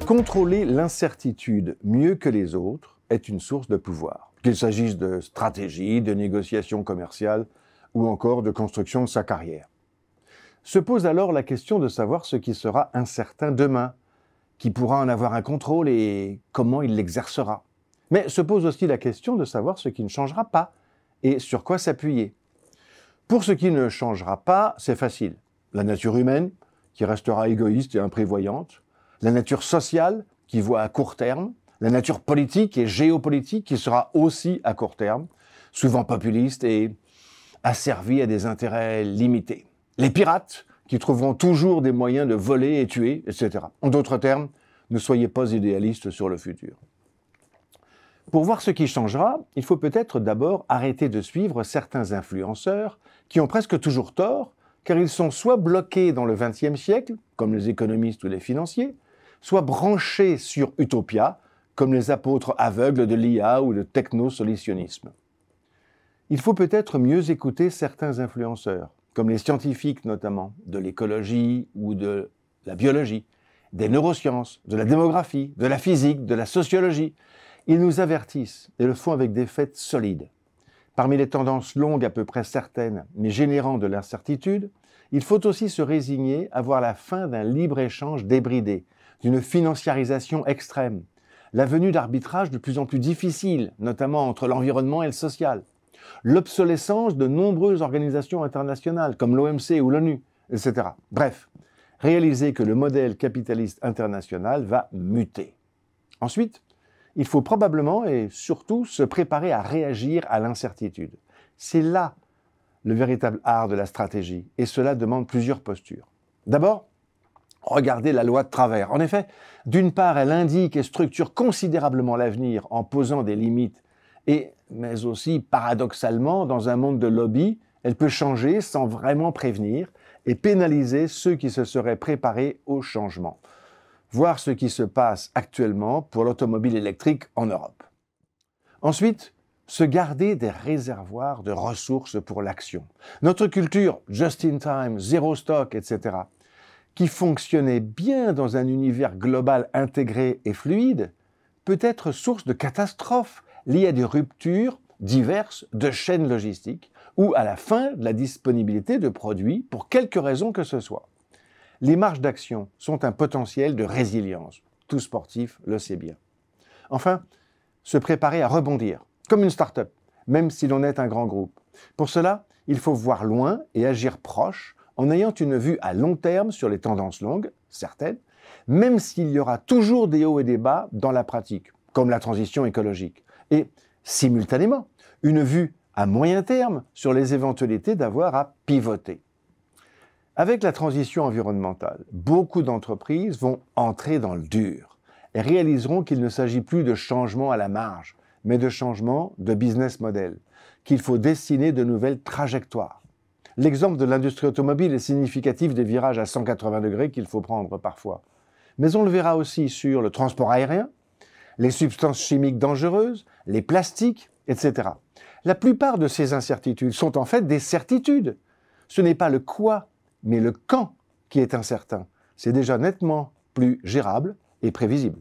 Contrôler l'incertitude mieux que les autres est une source de pouvoir, qu'il s'agisse de stratégie, de négociation commerciale ou encore de construction de sa carrière. Se pose alors la question de savoir ce qui sera incertain demain, qui pourra en avoir un contrôle et comment il l'exercera. Mais se pose aussi la question de savoir ce qui ne changera pas et sur quoi s'appuyer. Pour ce qui ne changera pas, c'est facile. La nature humaine, qui restera égoïste et imprévoyante, la nature sociale, qui voit à court terme, la nature politique et géopolitique, qui sera aussi à court terme, souvent populiste et asservie à des intérêts limités. Les pirates, qui trouveront toujours des moyens de voler et tuer, etc. En d'autres termes, ne soyez pas idéalistes sur le futur. Pour voir ce qui changera, il faut peut-être d'abord arrêter de suivre certains influenceurs qui ont presque toujours tort, car ils sont soit bloqués dans le XXe siècle, comme les économistes ou les financiers, soit branchés sur Utopia, comme les apôtres aveugles de l'IA ou le technosolutionnisme. Il faut peut-être mieux écouter certains influenceurs, comme les scientifiques notamment, de l'écologie ou de la biologie, des neurosciences, de la démographie, de la physique, de la sociologie. Ils nous avertissent et le font avec des faits solides. Parmi les tendances longues à peu près certaines, mais générant de l'incertitude, il faut aussi se résigner à voir la fin d'un libre-échange débridé, d'une financiarisation extrême, la venue d'arbitrages de plus en plus difficiles, notamment entre l'environnement et le social, l'obsolescence de nombreuses organisations internationales comme l'OMC ou l'ONU, etc. Bref, réaliser que le modèle capitaliste international va muter. Ensuite, il faut probablement et surtout se préparer à réagir à l'incertitude. C'est là le véritable art de la stratégie et cela demande plusieurs postures. D'abord, regardez la loi de travers. En effet, d'une part, elle indique et structure considérablement l'avenir en posant des limites, mais aussi, paradoxalement, dans un monde de lobby, elle peut changer sans vraiment prévenir et pénaliser ceux qui se seraient préparés au changement. Voir ce qui se passe actuellement pour l'automobile électrique en Europe. Ensuite, se garder des réservoirs de ressources pour l'action. Notre culture, just in time, zéro stock, etc., qui fonctionnait bien dans un univers global intégré et fluide, peut être source de catastrophes liées à des ruptures diverses de chaînes logistiques ou à la fin de la disponibilité de produits pour quelque raison que ce soit. Les marges d'action sont un potentiel de résilience. Tout sportif le sait bien. Enfin, se préparer à rebondir, comme une start-up, même si l'on est un grand groupe. Pour cela, il faut voir loin et agir proche en ayant une vue à long terme sur les tendances longues, certaines, même s'il y aura toujours des hauts et des bas dans la pratique, comme la transition écologique. Et, simultanément, une vue à moyen terme sur les éventualités d'avoir à pivoter. Avec la transition environnementale, beaucoup d'entreprises vont entrer dans le dur et réaliseront qu'il ne s'agit plus de changement à la marge, mais de changement de business model, qu'il faut dessiner de nouvelles trajectoires. L'exemple de l'industrie automobile est significatif des virages à 180 degrés qu'il faut prendre parfois. Mais on le verra aussi sur le transport aérien, les substances chimiques dangereuses, les plastiques, etc. La plupart de ces incertitudes sont en fait des certitudes. Ce n'est pas le quoi, mais le quand qui est incertain. C'est déjà nettement plus gérable et prévisible.